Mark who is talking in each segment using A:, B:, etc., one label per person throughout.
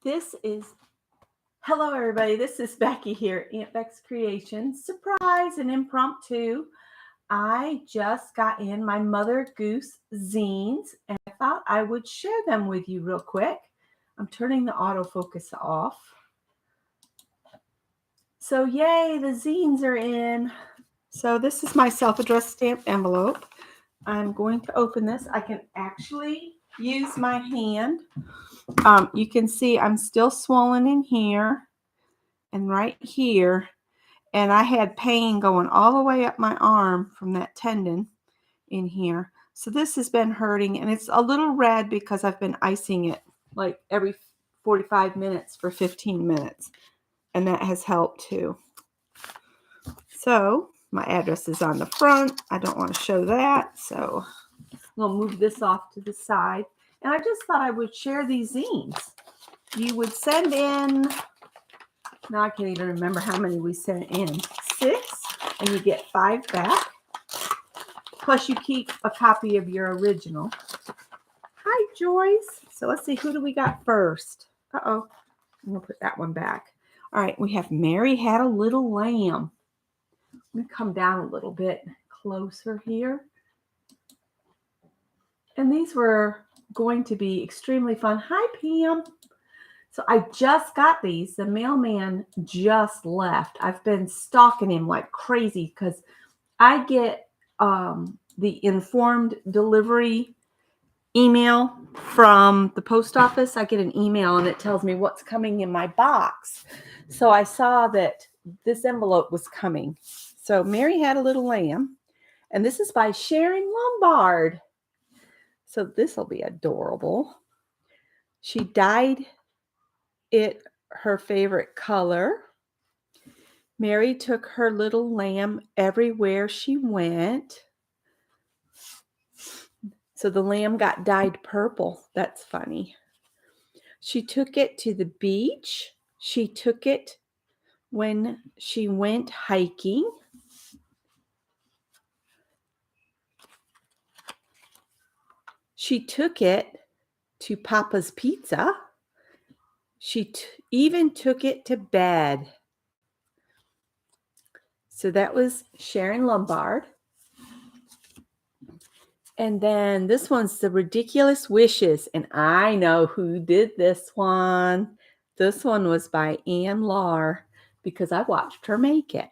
A: This is, hello everybody, this is Becky here, Aunt Beck's Creations. Surprise and impromptu. I just got in my Mother Goose zines and I thought I would share them with you real quick. I'm turning the autofocus off. So yay, the zines are in. So this is my self-addressed stamped envelope. I'm going to open this. I can actually use my hand. You can see I'm still swollen in here and right here, and I had pain going all the way up my arm from that tendon in here. So this has been hurting, and it's a little red because I've been icing it like every 45 minutes for 15 minutes, and that has helped too. So my address is on the front. I don't want to show that, so we'll move this off to the side. And I just thought I would share these zines. You would send in, now I can't even remember how many we sent in, 6, and you get 5 back. Plus you keep a copy of your original. Hi, Joyce. So let's see, who do we got first? Uh-oh, I'm going to put that one back. All right, we have Mary Had a Little Lamb. Let me come down a little bit closer here. And these were going to be extremely fun. Hi, Pam. So I just got these. The mailman just left. I've been stalking him like crazy because I get the informed delivery email from the post office. I get an email and it tells me what's coming in my box. So I saw that this envelope was coming. So Mary Had a Little Lamb. And this is by Sharon Lombard. So this will be adorable. She dyed it her favorite color. Mary took her little lamb everywhere she went. So the lamb got dyed purple. That's funny. She took it to the beach. She took it when she went hiking. She took it to Papa's Pizza. She even took it to bed. So that was Sharon Lombard. And then this one's The Ridiculous Wishes. And I know who did this one. This one was by Ann Lahr because I watched her make it.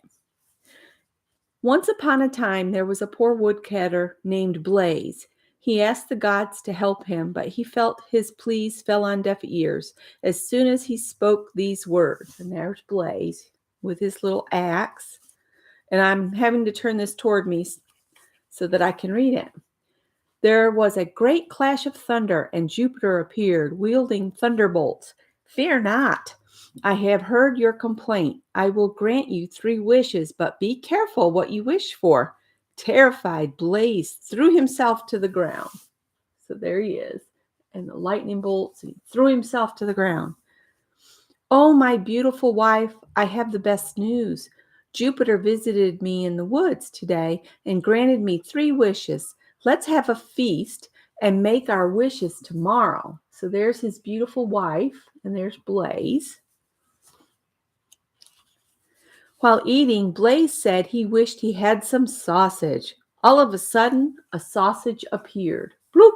A: Once upon a time, there was a poor woodcutter named Blaze. He asked the gods to help him, but he felt his pleas fell on deaf ears as soon as he spoke these words. And there's Blaze with his little axe. And I'm having to turn this toward me so that I can read it. There was a great clash of thunder, and Jupiter appeared, wielding thunderbolts. Fear not. I have heard your complaint. I will grant you 3 wishes, but be careful what you wish for. Terrified, Blaze threw himself to the ground. So there he is, and the lightning bolts, and he threw himself to the ground. Oh, my beautiful wife, I have the best news. Jupiter visited me in the woods today and granted me 3 wishes. Let's have a feast and make our wishes tomorrow. So there's his beautiful wife, and there's Blaze. While eating, Blaze said he wished he had some sausage. All of a sudden, a sausage appeared. Bloop!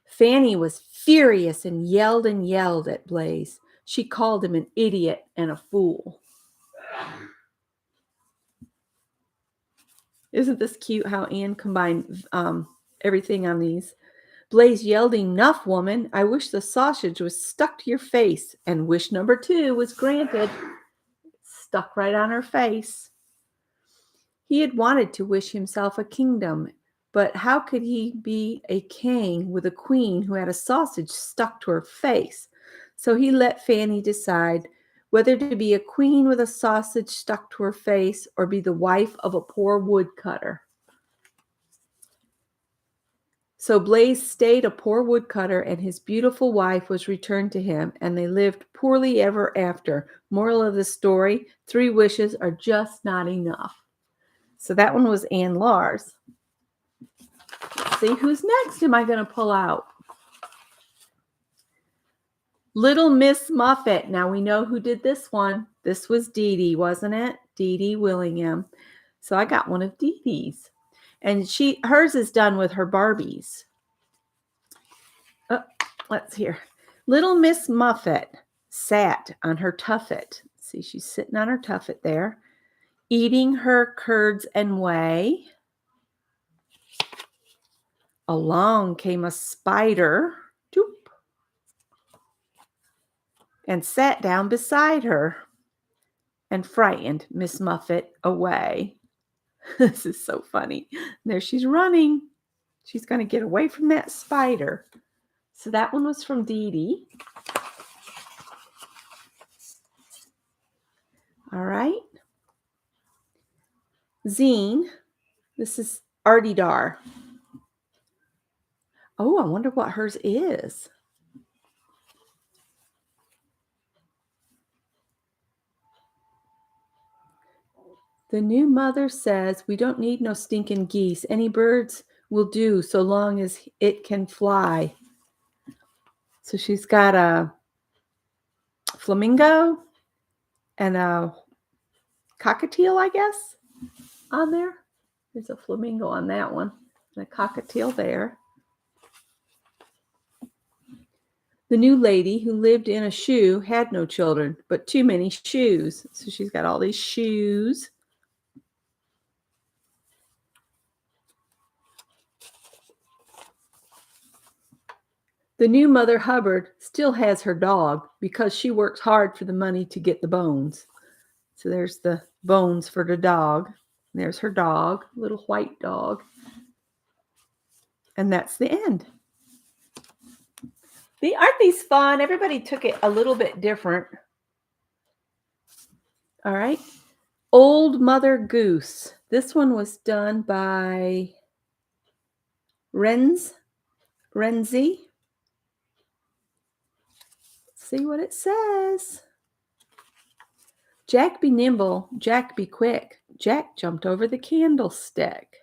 A: Fanny was furious and yelled at Blaze. She called him an idiot and a fool. Isn't this cute how Anne combined everything on these? Blaze yelled, "Enough, woman. I wish the sausage was stuck to your face." And wish number 2 was granted. Stuck right on her face. He had wanted to wish himself a kingdom, but how could he be a king with a queen who had a sausage stuck to her face? So he let Fanny decide whether to be a queen with a sausage stuck to her face or be the wife of a poor woodcutter. So Blaze stayed a poor woodcutter, and his beautiful wife was returned to him, and they lived poorly ever after. Moral of the story, 3 wishes are just not enough. So that one was Ann Lahr's. Let's see, who's next am I going to pull out? Little Miss Muffet. Now we know who did this one. This was Dee Dee, wasn't it? Dee Dee Willingham. So I got one of Dee Dee's. And hers is done with her Barbies. Oh, let's hear. Little Miss Muffet sat on her tuffet. See, she's sitting on her tuffet there, eating her curds and whey. Along came a spider, doop, and sat down beside her and frightened Miss Muffet away. This is so funny. There she's running. She's going to get away from that spider. So that one was from Dee Dee. All right. Zine. This is Artie Dar. Oh, I wonder what hers is. The new mother says we don't need no stinking geese. Any birds will do so long as it can fly. So she's got a flamingo and a cockatiel, I guess, on there. There's a flamingo on that one and a cockatiel there. The new lady who lived in a shoe had no children, but too many shoes. So she's got all these shoes. The new Mother Hubbard still has her dog because she works hard for the money to get the bones. So there's the bones for the dog. There's her dog, little white dog. And that's the end. Aren't these fun? Everybody took it a little bit different. All right. Old Mother Goose. This one was done by Renzi. See what it says. Jack be nimble, Jack be quick. Jack jumped over the candlestick.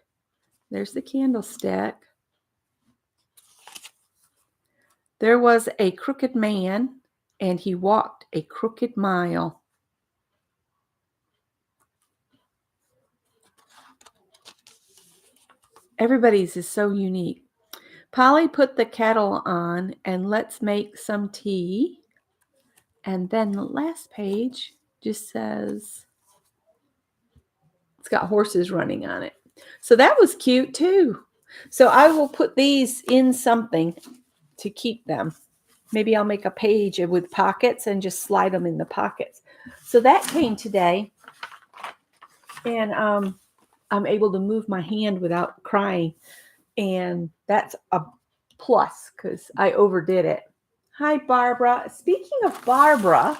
A: There's the candlestick. There was a crooked man, and he walked a crooked mile. Everybody's is so unique. Polly put the kettle on, and let's make some tea. And then the last page just says, it's got horses running on it. So that was cute too. So I will put these in something to keep them. Maybe I'll make a page with pockets and just slide them in the pockets. So that came today. And I'm able to move my hand without crying. And that's a plus because I overdid it. Hi, Barbara. Speaking of Barbara,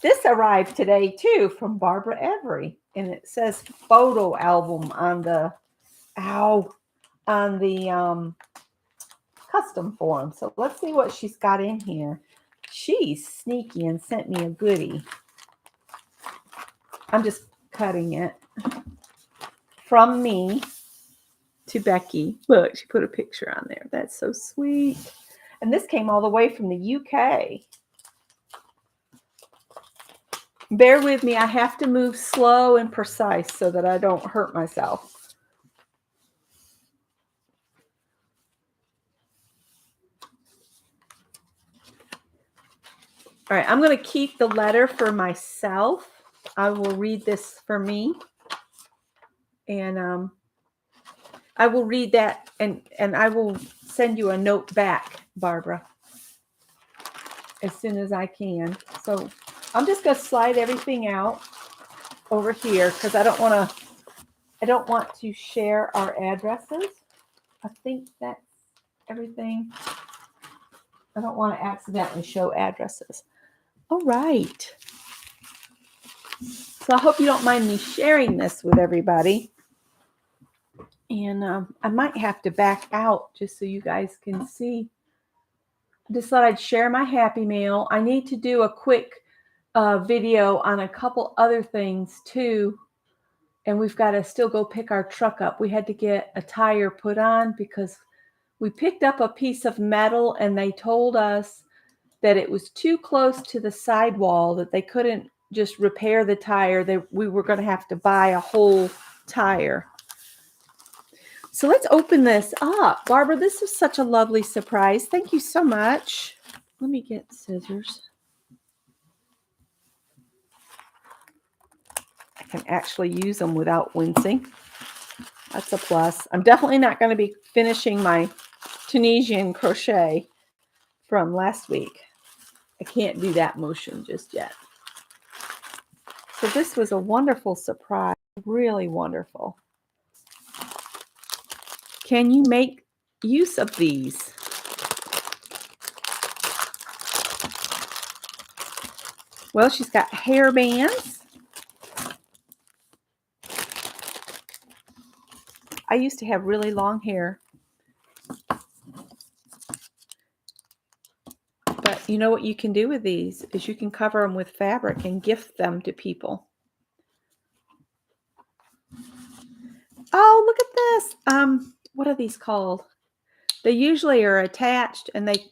A: this arrived today too from Barbara Every, and it says photo album on the custom form. So let's see what she's got in here. She's sneaky and sent me a goodie. I'm just cutting it. From me to Becky. Look, she put a picture on there. That's so sweet. And this came all the way from the UK. Bear with me. I have to move slow and precise so that I don't hurt myself. All right, I'm going to keep the letter for myself. I will read this for me. And I will read that and I will send you a note back, Barbara, as soon as I can. So I'm just going to slide everything out over here because I don't want to share our addresses. I think that's everything. I don't want to accidentally show addresses. All right. So I hope you don't mind me sharing this with everybody. And I might have to back out just so you guys can see. I just thought I'd share my Happy Mail. I need to do a quick video on a couple other things too. and we've got to still go pick our truck up. We had to get a tire put on because we picked up a piece of metal and they told us that it was too close to the sidewall, that they couldn't just repair the tire. We were going to have to buy a whole tire. So let's open this up. Barbara, this is such a lovely surprise. Thank you so much. Let me get scissors. I can actually use them without wincing. That's a plus. I'm definitely not going to be finishing my Tunisian crochet from last week. I can't do that motion just yet. So this was a wonderful surprise. Really wonderful. Can you make use of these? Well, she's got hair bands. I used to have really long hair. But you know what you can do with these is you can cover them with fabric and gift them to people. Oh, look at this. What are these called? They usually are attached and they,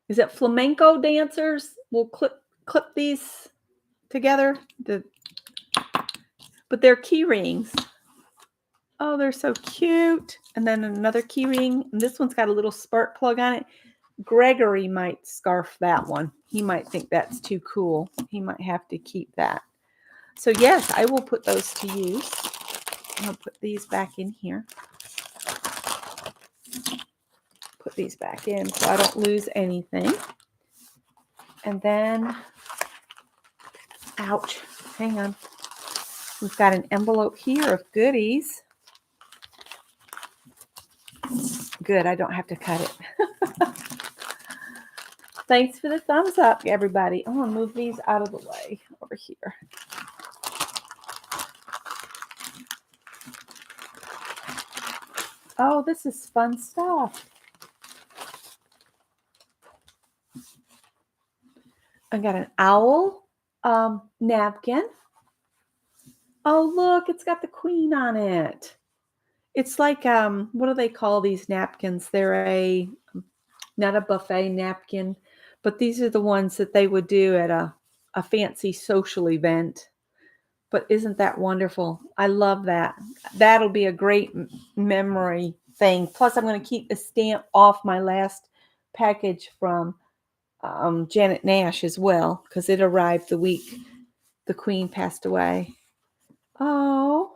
A: is it flamenco dancers? We'll clip these together. But they're key rings. Oh, they're so cute. And then another key ring. And this one's got a little spark plug on it. Gregory might scarf that one. He might think that's too cool. He might have to keep that. So yes, I will put those to use. I'll put these back in here. Put these back in so I don't lose anything. And then, ouch, hang on. We've got an envelope here of goodies. Good, I don't have to cut it. Thanks for the thumbs up, everybody. I'm going to move these out of the way over here. Oh, this is fun stuff. I got an owl napkin. Oh, look, it's got the queen on it. It's like, what do they call these napkins? They're not a buffet napkin, but these are the ones that they would do at a fancy social event. But isn't that wonderful? I love that. That'll be a great memory thing. Plus, I'm going to keep the stamp off my last package from Janet Nash as well, because it arrived the week the queen passed away. Oh,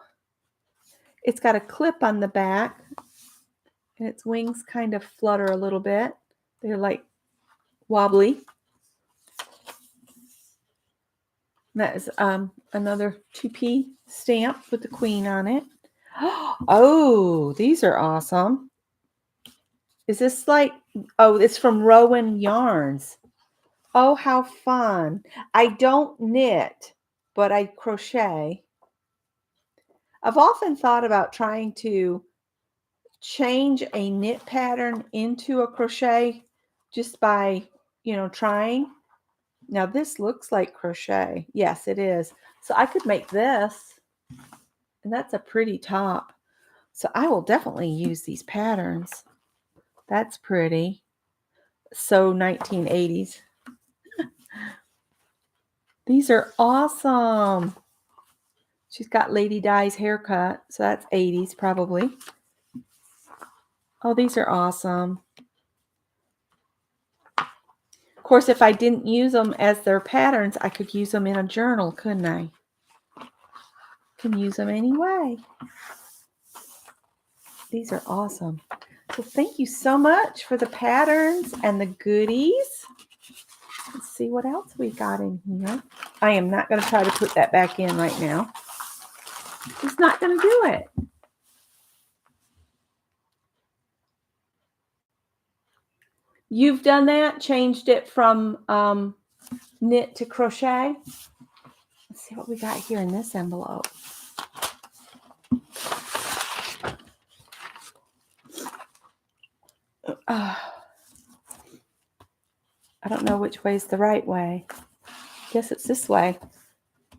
A: it's got a clip on the back, and its wings kind of flutter a little bit. They're like wobbly. That is another 2P stamp with the queen on it. Oh, these are awesome. Is this like, oh, it's from Rowan Yarns. Oh, how fun. I don't knit, but I crochet. I've often thought about trying to change a knit pattern into a crochet just by, trying. Now this looks like crochet. Yes, it is. So I could make this, and that's a pretty top. So I will definitely use these patterns. That's pretty. So 1980s. These are awesome. She's got Lady Di's haircut, so that's 80s probably. Oh, these are awesome. Of course, if I didn't use them as their patterns, I could use them in a journal, couldn't I? Can use them anyway. These are awesome. So thank you so much for the patterns and the goodies. Let's see what else we got in here. I am not going to try to put that back in right now. It's not going to do it. You've done that? Changed it from knit to crochet? Let's see what we got here in this envelope. I don't know which way is the right way. Guess it's this way.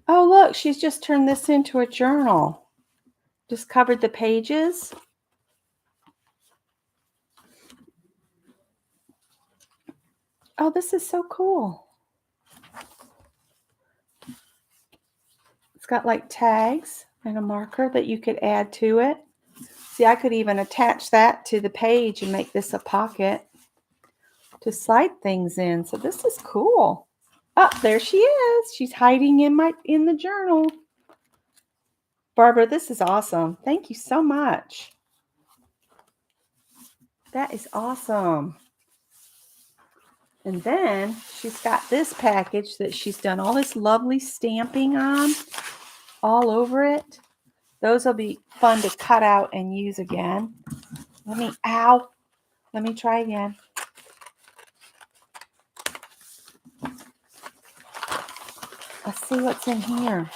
A: Oh, look, she's just turned this into a journal. Just covered the pages. Oh, this is so cool. It's got like tags and a marker that you could add to it. See, I could even attach that to the page and make this a pocket to slide things in. So this is cool. Oh, there she is. She's hiding in the journal. Barbara, this is awesome. Thank you so much. That is awesome. And then she's got this package that she's done all this lovely stamping on all over it. Those will be fun to cut out and use again. Let me try again. Let's see what's in here.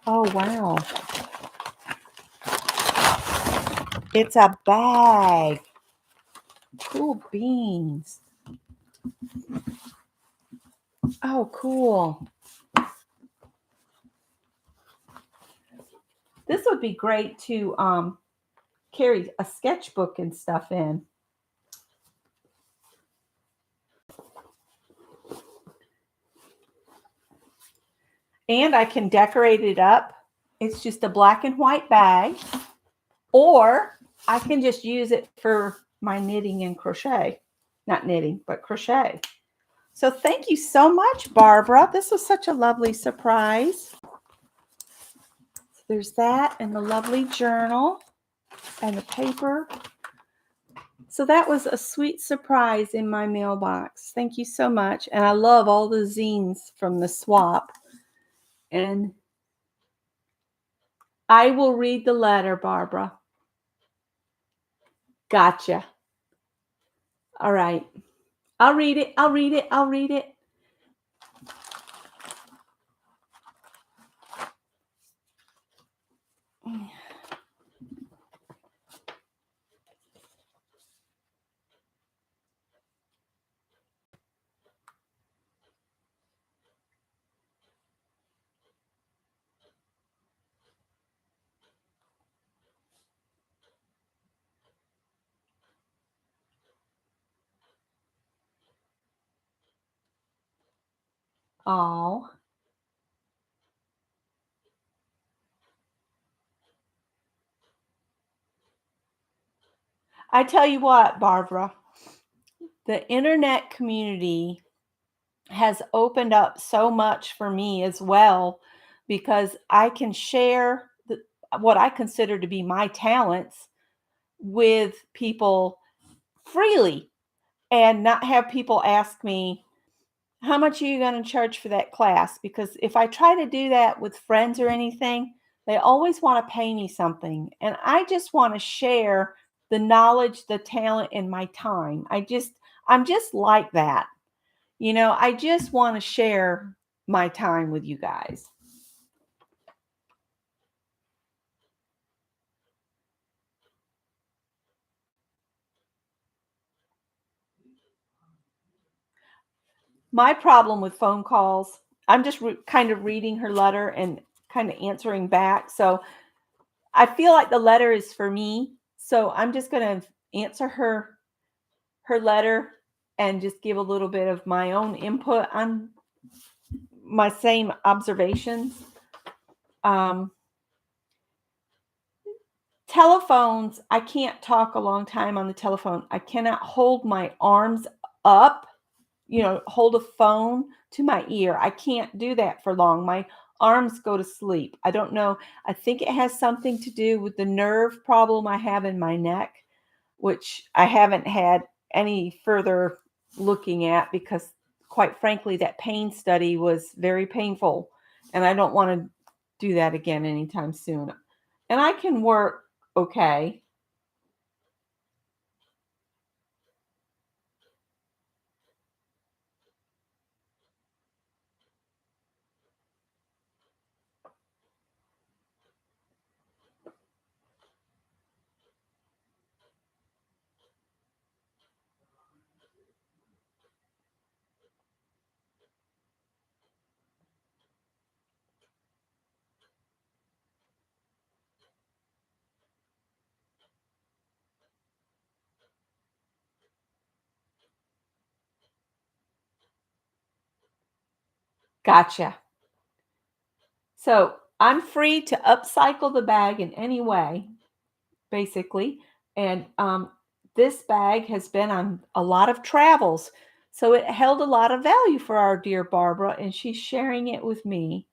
A: Oh, wow. It's a bag. Cool beans. Oh, cool. This would be great to carry a sketchbook and stuff in. And I can decorate it up. It's just a black and white bag. Or I can just use it for my knitting and crochet. Not knitting, but crochet. So thank you so much, Barbara. This was such a lovely surprise. So there's that and the lovely journal and the paper. So that was a sweet surprise in my mailbox. Thank you so much. And I love all the zines from the swap. And I will read the letter, Barbara. Gotcha. All right. I'll read it. I'll read it. I'll read it. Oh. I tell you what, Barbara, the internet community has opened up so much for me as well because I can share what I consider to be my talents with people freely and not have people ask me, how much are you going to charge for that class? Because if I try to do that with friends or anything, they always want to pay me something. And I just want to share the knowledge, the talent, and my time. I'm just like that. You know, I just want to share my time with you guys. My problem with phone calls, I'm just kind of reading her letter and kind of answering back. So I feel like the letter is for me. So I'm just going to answer her letter and just give a little bit of my own input on my same observations. Um, Telephones, I can't talk a long time on the telephone. I cannot hold my arms up, hold a phone to my ear. I can't do that for long. My arms go to sleep. I don't know. I think it has something to do with the nerve problem I have in my neck, which I haven't had any further looking at because, quite frankly, that pain study was very painful. And I don't want to do that again anytime soon. And I can work okay. Gotcha. So I'm free to upcycle the bag in any way, basically. And this bag has been on a lot of travels. So it held a lot of value for our dear Barbara, and she's sharing it with me.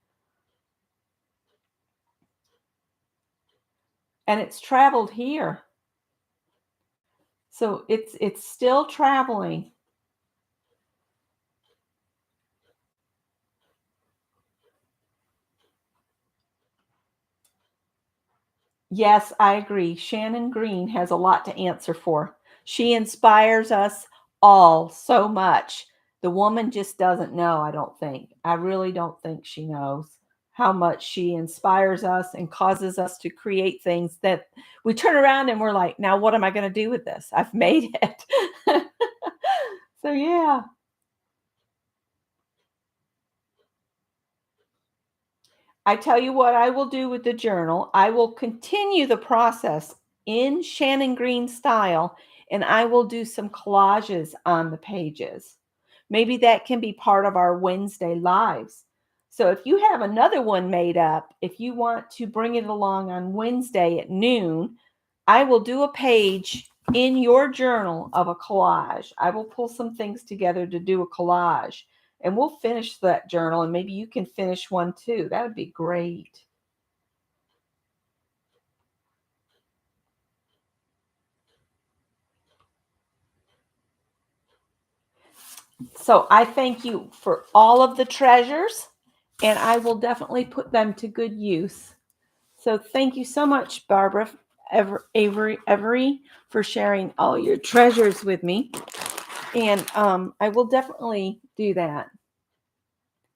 A: And it's traveled here. So it's still traveling. Yes, I agree. Shannon Green has a lot to answer for. She inspires us all so much. The woman just doesn't know, I don't think. I really don't think she knows how much she inspires us and causes us to create things that we turn around and we're like, now what am I going to do with this? I've made it. So, yeah. I tell you what I will do with the journal. I will continue the process in Shannon Green style, and I will do some collages on the pages. Maybe that can be part of our Wednesday lives. So if you have another one made up, if you want to bring it along on Wednesday at noon, I will do a page in your journal of a collage. I will pull some things together to do a collage, and we'll finish that journal, and maybe you can finish one too. That would be great. So I thank you for all of the treasures, and I will definitely put them to good use. So thank you so much, Barbara Avery, for sharing all your treasures with me. And I will definitely do that.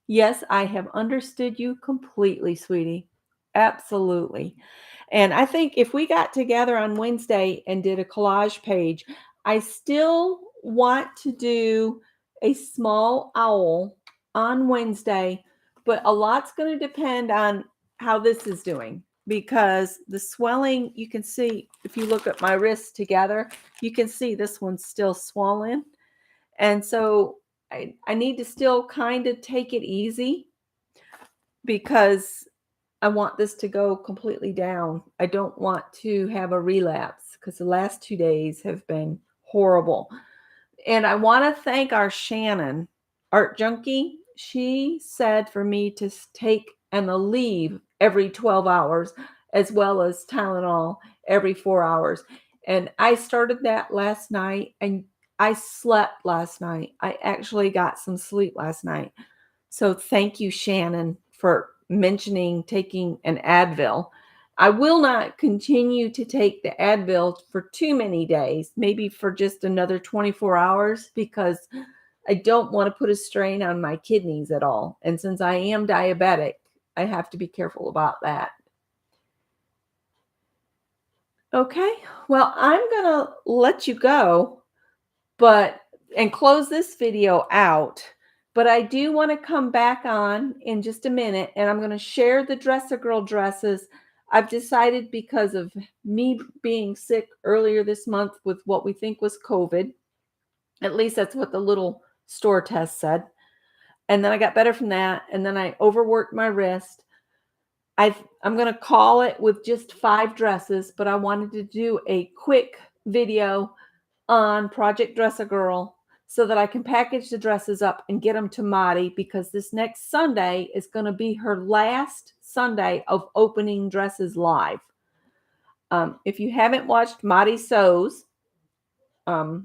A: Yes, I have understood you completely, sweetie. Absolutely. And I think if we got together on Wednesday and did a collage page, I still want to do a small owl on Wednesday, but a lot's going to depend on how this is doing because the swelling, you can see if you look at my wrists together, you can see this one's still swollen. And so I need to still kind of take it easy because I want this to go completely down. I don't want to have a relapse because the last 2 days have been horrible. And I want to thank our Shannon, Art Junkie. She said for me to take an Aleve every 12 hours as well as Tylenol every 4 hours. And I started that last night and I slept last night. I actually got some sleep last night. So thank you, Shannon, for mentioning taking an Advil. I will not continue to take the Advil for too many days, maybe for just another 24 hours, because I don't want to put a strain on my kidneys at all. And since I am diabetic, I have to be careful about that. Okay, well, I'm going to let you go, and close this video out. But I do want to come back on in just a minute and I'm going to share the Dresser Girl dresses. I've decided because of me being sick earlier this month with what we think was COVID, at least that's what the little store test said. And then I got better from that. And then I overworked my wrist. I'm going to call it with just 5 dresses, but I wanted to do a quick video on Project Dress a Girl so that I can package the dresses up and get them to Maddie because this next Sunday is going to be her last Sunday of opening dresses live. If you haven't watched Maddie Sews, I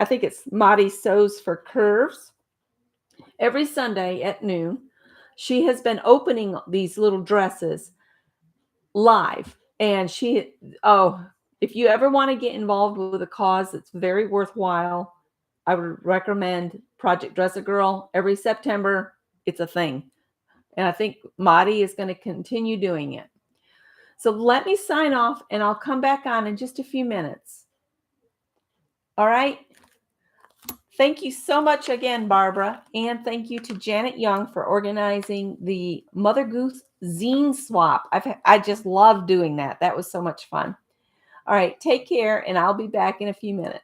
A: think it's Maddie Sews for Curves. Every Sunday at noon, she has been opening these little dresses live. And if you ever want to get involved with a cause that's very worthwhile, I would recommend Project Dress a Girl. Every September, it's a thing. And I think Maddie is going to continue doing it. So let me sign off and I'll come back on in just a few minutes. All right. Thank you so much again, Barbara. And thank you to Janet Young for organizing the Mother Goose zine swap. I just love doing that. That was so much fun. All right. Take care. And I'll be back in a few minutes.